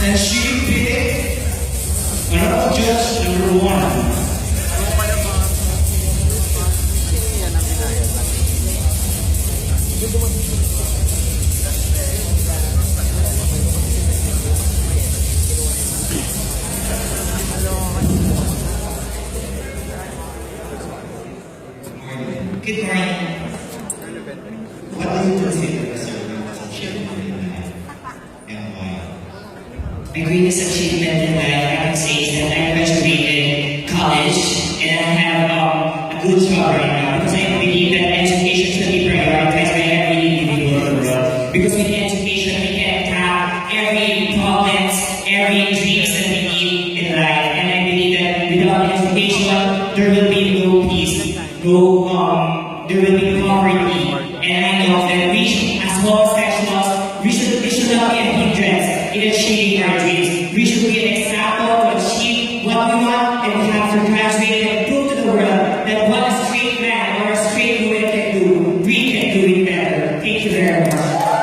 And she picked another judge number one. Good morning. What do you consider as your greatest achievement in life? And why? My greatest achievement in life, I can say, is that I graduated college and I have a good job right now because I believe that education should be prioritized by every individual in the world. Because with education, we can have every problems, every dreams that we need in life. And I believe that without education, there will be no peace, there will be poverty. And I know that we, as homosexuals, we should not be a hindrance in achieving our dreams. We should be an example to achieve what we want, and we have to graduate and prove to the world that what a straight man or a straight woman can do, we can do it better. Thank you very much.